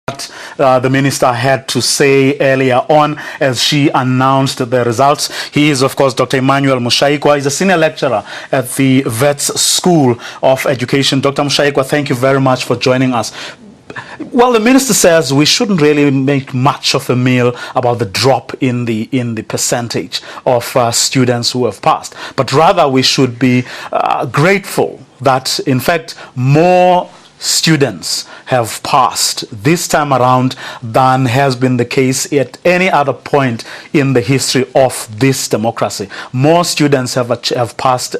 the minister had to say earlier on as she announced the results. He is, of course, Dr. Emmanuel Mushayakwa. He's a senior lecturer at the Wits School of Education. Dr. Mushayakwa, thank you very much for joining us. Well, the minister says we shouldn't really make much of a meal about the drop in the percentage of students who have passed, but rather we should be grateful that, in fact, more students have passed this time around than has been the case at any other point in the history of this democracy. More students have passed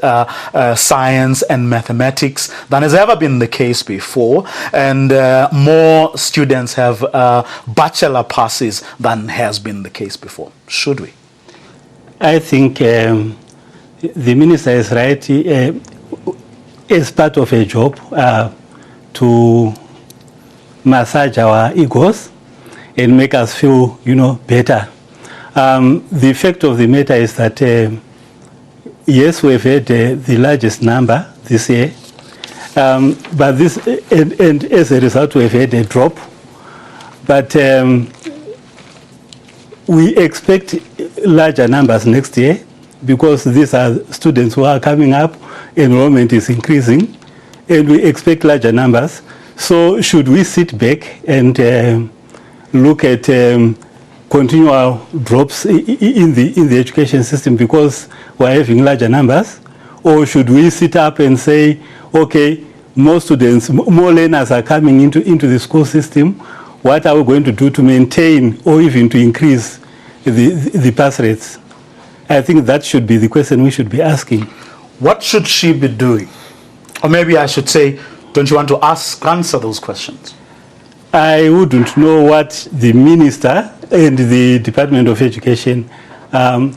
science and mathematics than has ever been the case before, and more students have bachelor passes than has been the case before. Should we? I think the minister is right. As part of a job to massage our egos and make us feel, better. The fact of the matter is that, yes, we've had the largest number this year, but this, and as a result, we've had a drop. But we expect larger numbers next year because these are students who are coming up, enrollment is increasing, and we expect larger numbers. So should we sit back and look at continual drops in the education system because we're having larger numbers? Or should we sit up and say, okay, more students, more learners are coming into the school system. What are we going to do to maintain or even to increase the pass rates? I think that should be the question we should be asking. What should she be doing? Or maybe I should say, don't you want to answer those questions? I wouldn't know what the minister and the Department of Education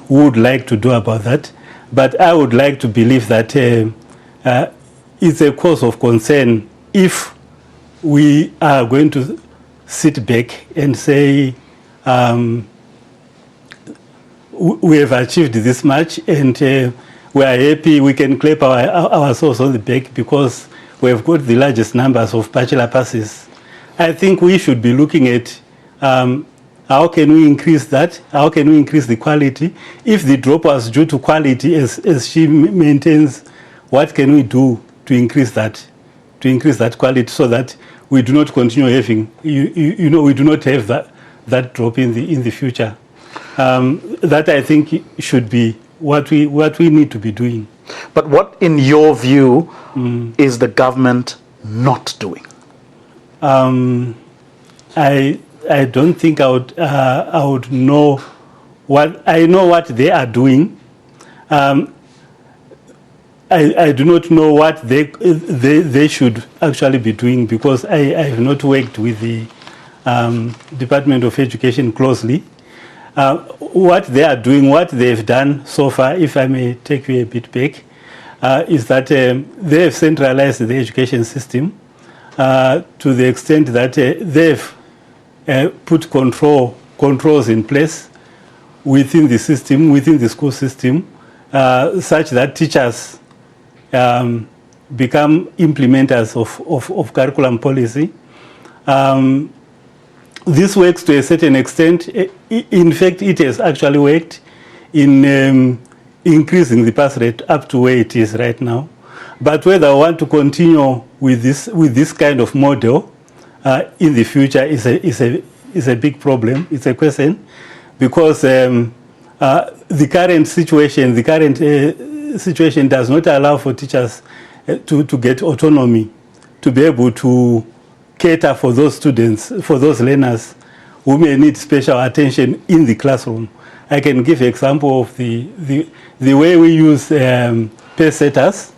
would like to do about that. But I would like to believe that it's a cause of concern if we are going to sit back and say, we have achieved this much and we are happy, we can clap ourselves on the back because we have got the largest numbers of bachelor passes. I think we should be looking at how can we increase that? How can we increase the quality? If the drop was due to quality, as she maintains, what can we do to increase that? To increase that quality so that we do not continue having, we do not have that drop in the future. That I think should be what we need to be doing. But what, in your view, is the government not doing? I don't think I would know what I know what they are doing. I do not know what they should actually be doing because I have not worked with the Department of Education closely. What they are doing, what they've done so far, if I may take you a bit back, is that they have centralized the education system to the extent that they've put controls in place within the system, within the school system, such that teachers become implementers of curriculum policy. This works to a certain extent. In fact, it has actually worked in increasing the pass rate up to where it is right now. But whether I want to continue with this kind of model in the future is a big problem. It's a question because the current situation does not allow for teachers to get autonomy, to be able to cater for those students, for those learners who may need special attention in the classroom. I can give an example of the way we use pace setters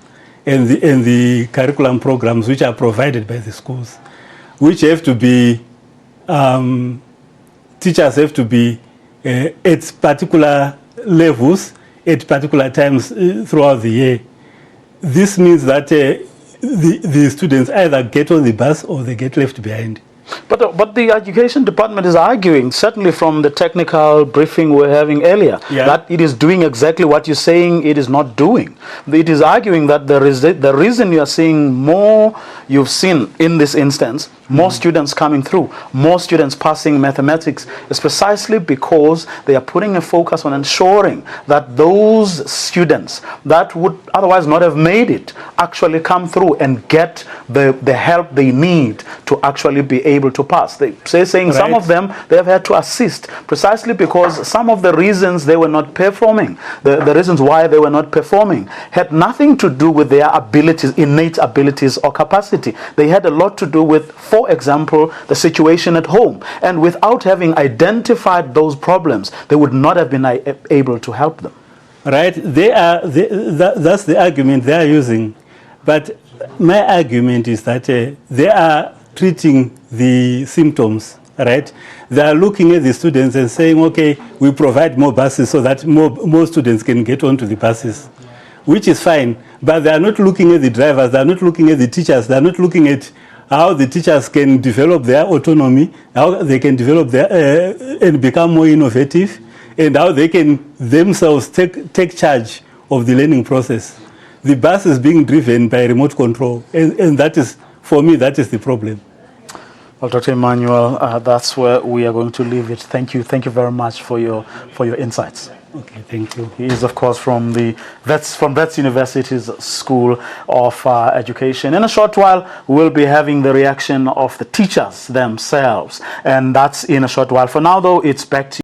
and the curriculum programs which are provided by the schools, which have to be, teachers have to be at particular levels at particular times throughout the year. This means that the students either get on the bus or they get left behind. But the Education Department is arguing, certainly from the technical briefing we're having earlier, that it is doing exactly what you're saying it is not doing. It is arguing that the reason you are seeing more, you've seen in this instance, more students coming through, more students passing mathematics, is precisely because they are putting a focus on ensuring that those students that would otherwise not have made it actually come through and get the help they need to actually be able to pass. They saying some of them, they have had to assist precisely because some of the reasons they were not performing, the reasons why they were not performing, had nothing to do with their abilities, innate abilities or capacity. They had a lot to do with, for example, the situation at home. And without having identified those problems, they would not have been able to help them. Right? That's the argument they are using. But my argument is that they are treating the symptoms, right? They are looking at the students and saying, okay, we provide more buses so that more students can get onto the buses, which is fine. But they are not looking at the drivers, they are not looking at the teachers, they are not looking at how the teachers can develop their autonomy, how they can develop their and become more innovative, and how they can themselves take charge of the learning process. The bus is being driven by remote control, and that is, for me, that is the problem. Well, Dr. Emmanuel, that's where we are going to leave it. Thank you very much for your insights. Okay, thank you. He is, of course, from Wits University's School of Education. In a short while, we'll be having the reaction of the teachers themselves, and that's in a short while. For now, though, it's back to you.